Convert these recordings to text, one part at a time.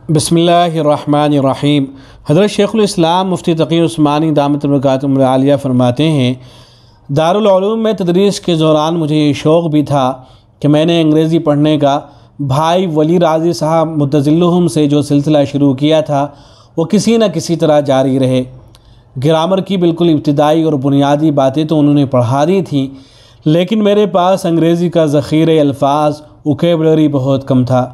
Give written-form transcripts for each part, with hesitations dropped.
بسم اللہ الرحمن الرحیم۔ حضرت شیخ الاسلام مفتی تقی عثمانی دامت برکاتہم العالیہ فرماتے ہیں، دارالعلوم میں تدریس کے دوران مجھے یہ شوق بھی تھا کہ میں نے انگریزی پڑھنے کا بھائی ولی راضی صاحب متظلہم سے جو سلسلہ شروع کیا تھا وہ کسی نہ کسی طرح جاری رہے۔ گرامر کی بالکل ابتدائی اور بنیادی باتیں تو انہوں نے پڑھا دی تھیں، لیکن میرے پاس انگریزی کا ذخیرہ الفاظ ووکیبلری بہت کم تھا۔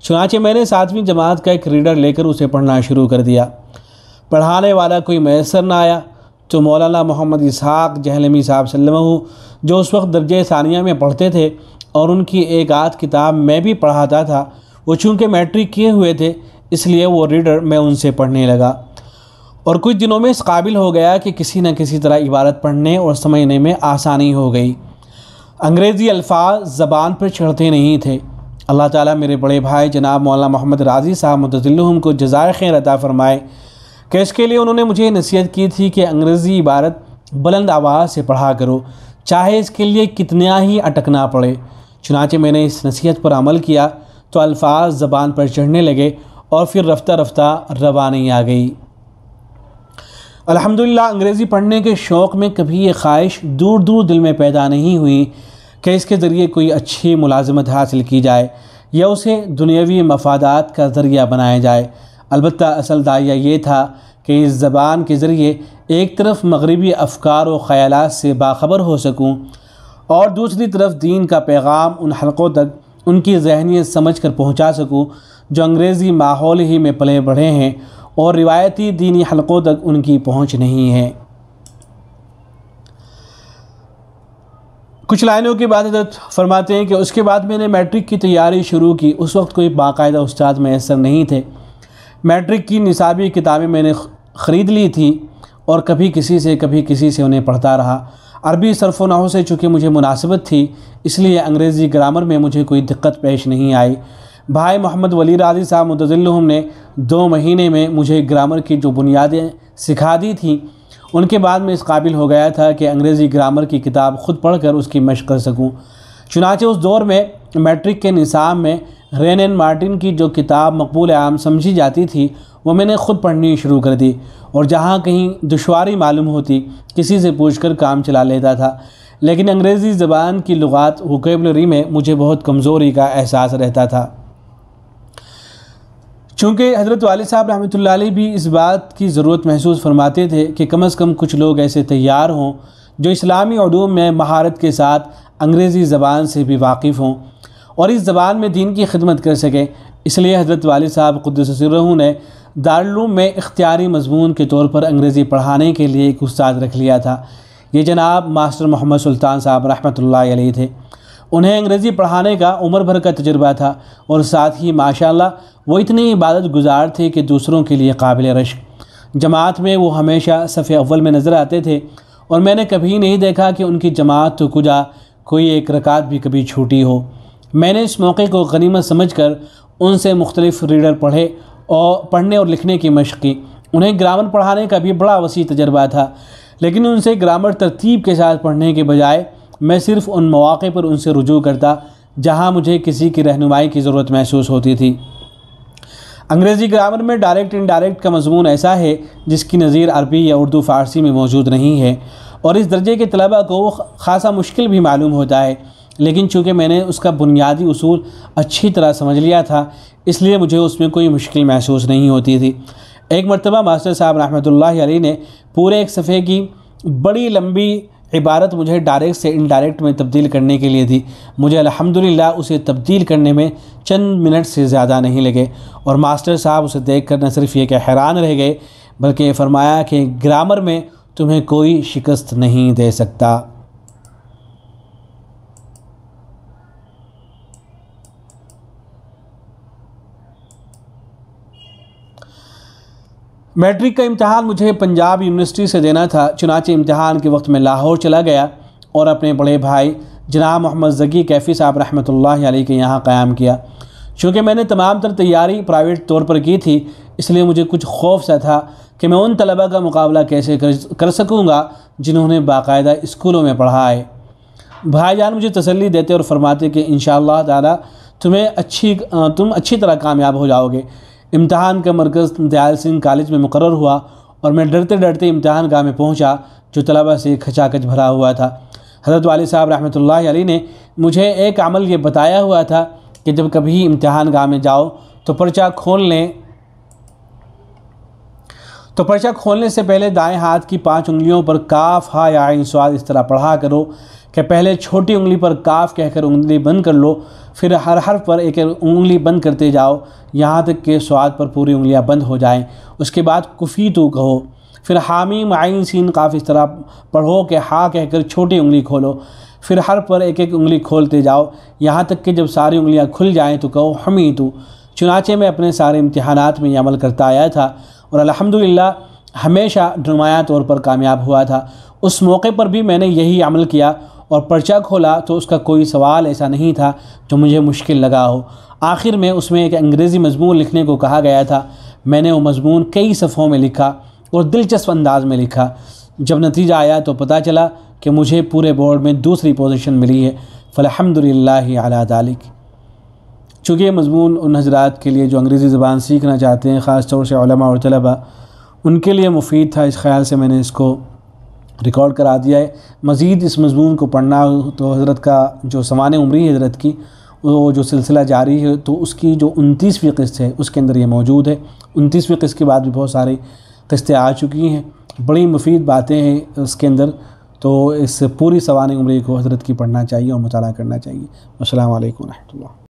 چنانچہ میں نے 7ویں جماعت کا ایک ریڈر لے کر اسے پڑھنا شروع کر دیا۔ پڑھانے والا کوئی میسر نہ آیا تو مولانا محمد اسحاق جہلمی صاحب سلمہ جو اس وقت درجہ ثانیہ میں پڑھتے تھے اور ان کی ایک آدھ کتاب میں بھی پڑھاتا تھا، وہ چونکہ میٹرک کیے ہوئے تھے اس لیے وہ ریڈر میں ان سے پڑھنے لگا، اور کچھ دنوں میں اس قابل ہو گیا کہ کسی نہ کسی طرح عبارت پڑھنے اور سمجھنے میں آسانی ہو گئی۔ انگریزی الفاظ زبان پر چڑھتے نہیں تھے۔ اللہ تعالیٰ میرے بڑے بھائی جناب مولانا محمد راضی صاحب متظلہم کو جزائے خیر عطا فرمائے کہ اس کے لیے انہوں نے مجھے نصیحت کی تھی کہ انگریزی عبارت بلند آواز سے پڑھا کرو، چاہے اس کے لیے کتنا ہی اٹکنا پڑے۔ چنانچہ میں نے اس نصیحت پر عمل کیا تو الفاظ زبان پر چڑھنے لگے اور پھر رفتہ رفتہ روانی آ گئی۔ الحمدللہ انگریزی پڑھنے کے شوق میں کبھی یہ خواہش دور دور دل میں پیدا نہیں ہوئی کہ اس کے ذریعے کوئی اچھی ملازمت حاصل کی جائے یا اسے دنیاوی مفادات کا ذریعہ بنایا جائے۔ البتہ اصل داعیہ یہ تھا کہ اس زبان کے ذریعے ایک طرف مغربی افکار و خیالات سے باخبر ہو سکوں اور دوسری طرف دین کا پیغام ان حلقوں تک ان کی ذہنیت سمجھ کر پہنچا سکوں جو انگریزی ماحول ہی میں پلے بڑھے ہیں اور روایتی دینی حلقوں تک ان کی پہنچ نہیں ہے۔ کچھ لائنوں کے بعد حضرت فرماتے ہیں کہ اس کے بعد میں نے میٹرک کی تیاری شروع کی۔ اس وقت کوئی باقاعدہ استاد میسر نہیں تھے۔ میٹرک کی نصابی کتابیں میں نے خرید لی تھی اور کبھی کسی سے انہیں پڑھتا رہا۔ عربی صرف و نحو سے چونکہ مجھے مناسبت تھی اس لیے انگریزی گرامر میں مجھے کوئی دقت پیش نہیں آئی۔ بھائی محمد ولی راضی صاحب متظلہم نے 2 مہینے میں مجھے گرامر کی جو بنیادیں سکھا دی تھیں، ان کے بعد میں اس قابل ہو گیا تھا کہ انگریزی گرامر کی کتاب خود پڑھ کر اس کی مشق کر سکوں۔ چنانچہ اس دور میں میٹرک کے نصاب میں رین اینڈ مارٹن کی جو کتاب مقبول عام سمجھی جاتی تھی وہ میں نے خود پڑھنی شروع کر دی، اور جہاں کہیں دشواری معلوم ہوتی کسی سے پوچھ کر کام چلا لیتا تھا، لیکن انگریزی زبان کی لغات ووکیبلری میں مجھے بہت کمزوری کا احساس رہتا تھا۔ چونکہ حضرت والد صاحب رحمۃ اللہ علیہ بھی اس بات کی ضرورت محسوس فرماتے تھے کہ کم از کم کچھ لوگ ایسے تیار ہوں جو اسلامی علوم میں مہارت کے ساتھ انگریزی زبان سے بھی واقف ہوں اور اس زبان میں دین کی خدمت کر سکیں، اس لیے حضرت والد صاحب قدس سرہ نے دارالعلوم میں اختیاری مضمون کے طور پر انگریزی پڑھانے کے لیے ایک استاد رکھ لیا تھا۔ یہ جناب ماسٹر محمد سلطان صاحب رحمۃ اللہ علیہ تھے۔ انہیں انگریزی پڑھانے کا عمر بھر کا تجربہ تھا اور ساتھ ہی ماشاءاللہ وہ اتنے عبادت گزار تھے کہ دوسروں کے لیے قابل رشک۔ جماعت میں وہ ہمیشہ صف اول میں نظر آتے تھے اور میں نے کبھی نہیں دیکھا کہ ان کی جماعت تو کجا کوئی ایک رکعت بھی کبھی چھوٹی ہو۔ میں نے اس موقع کو غنیمت سمجھ کر ان سے مختلف ریڈر پڑھنے اور لکھنے کی مشق کی۔ انہیں گرامر پڑھانے کا بھی بڑا وسیع تجربہ تھا، لیکن ان سے گرامر ترتیب کے ساتھ پڑھنے کے بجائے میں صرف ان مواقع پر ان سے رجوع کرتا جہاں مجھے کسی کی رہنمائی کی ضرورت محسوس ہوتی تھی۔ انگریزی گرامر میں ڈائریکٹ انڈائریکٹ کا مضمون ایسا ہے جس کی نظیر عربی یا اردو فارسی میں موجود نہیں ہے، اور اس درجے کے طلباء کو وہ خاصا مشکل بھی معلوم ہوتا ہے، لیکن چونکہ میں نے اس کا بنیادی اصول اچھی طرح سمجھ لیا تھا اس لیے مجھے اس میں کوئی مشکل محسوس نہیں ہوتی تھی۔ ایک مرتبہ ماسٹر صاحب رحمۃ اللہ علیہ نے پورے ایک صفحے کی بڑی لمبی عبارت مجھے ڈائریکٹ سے انڈائریکٹ میں تبدیل کرنے کے لیے دی۔ مجھے الحمدللہ اسے تبدیل کرنے میں چند منٹ سے زیادہ نہیں لگے، اور ماسٹر صاحب اسے دیکھ کر نہ صرف یہ کہ حیران رہ گئے بلکہ یہ فرمایا کہ گرامر میں تمہیں کوئی شکست نہیں دے سکتا۔ میٹرک کا امتحان مجھے پنجاب یونیورسٹی سے دینا تھا، چنانچہ امتحان کے وقت میں لاہور چلا گیا اور اپنے بڑے بھائی جناب محمد ذکی کیفی صاحب رحمۃ اللہ علیہ کے یہاں قیام کیا۔ چونکہ میں نے تمام تر تیاری پرائیویٹ طور پر کی تھی اس لیے مجھے کچھ خوف سا تھا کہ میں ان طلباء کا مقابلہ کیسے کر سکوں گا جنہوں نے باقاعدہ اسکولوں میں پڑھا ہے۔ بھائی جان مجھے تسلی دیتے اور فرماتے کہ انشاءاللہ تعالی تم اچھی طرح کامیاب ہو جاؤ گے۔ امتحان کا مرکز امتیاز سنگھ کالج میں مقرر ہوا اور میں ڈرتے ڈرتے امتحان گاہ میں پہنچا جو طلبہ سے کھچا کھچ بھرا ہوا تھا۔ حضرت والد صاحب رحمۃ اللہ علیہ نے مجھے ایک عمل یہ بتایا ہوا تھا کہ جب کبھی امتحان گاہ میں جاؤ تو پرچہ کھولنے سے پہلے دائیں ہاتھ کی 5 انگلیوں پر کاف ہا یا عین صاد اس طرح پڑھا کرو کہ پہلے چھوٹی انگلی پر کاف کہہ کر انگلی بند کر لو، پھر ہر حرف پر ایک انگلی بند کرتے جاؤ یہاں تک کہ صاد پر پوری انگلیاں بند ہو جائیں۔ اس کے بعد کفیتو کہو، پھر حامیم عین سین قاف اس طرح پڑھو کہ ہا کہہ کر چھوٹی انگلی کھولو، پھر حرف پر ایک ایک انگلی کھولتے جاؤ یہاں تک کہ جب ساری انگلیاں کھل جائیں تو کہو حمیتو۔ چنانچہ میں اپنے سارے امتحانات میں یہ عمل کرتا آیا تھا اور الحمدللہ ہمیشہ نمایاں طور پر کامیاب ہوا تھا۔ اس موقع پر بھی میں نے یہی عمل کیا اور پرچہ کھولا تو اس کا کوئی سوال ایسا نہیں تھا جو مجھے مشکل لگا ہو۔ آخر میں اس میں ایک انگریزی مضمون لکھنے کو کہا گیا تھا، میں نے وہ مضمون کئی صفحوں میں لکھا اور دلچسپ انداز میں لکھا۔ جب نتیجہ آیا تو پتہ چلا کہ مجھے پورے بورڈ میں دوسری پوزیشن ملی ہے، فالحمدللہ علی ذالک۔ چونکہ یہ مضمون ان حضرات کے لیے جو انگریزی زبان سیکھنا چاہتے ہیں، خاص طور سے علماء اور طلباء، ان کے لیے مفید تھا، اس خیال سے میں نے اس کو ریکارڈ کرا دیا ہے۔ مزید اس مضمون کو پڑھنا ہو تو حضرت کا جو سمان عمری ہے حضرت کی، وہ جو سلسلہ جاری ہے تو اس کی جو 29ویں قسط ہے اس کے اندر یہ موجود ہے۔ 29ویں قسط کے بعد بھی بہت ساری قسطیں آ چکی ہیں، بڑی مفید باتیں ہیں اس کے اندر، تو اس پوری سوانح عمری کو حضرت کی پڑھنا چاہیے اور مطالعہ کرنا چاہیے۔ السلام علیکم ورحمۃ اللہ۔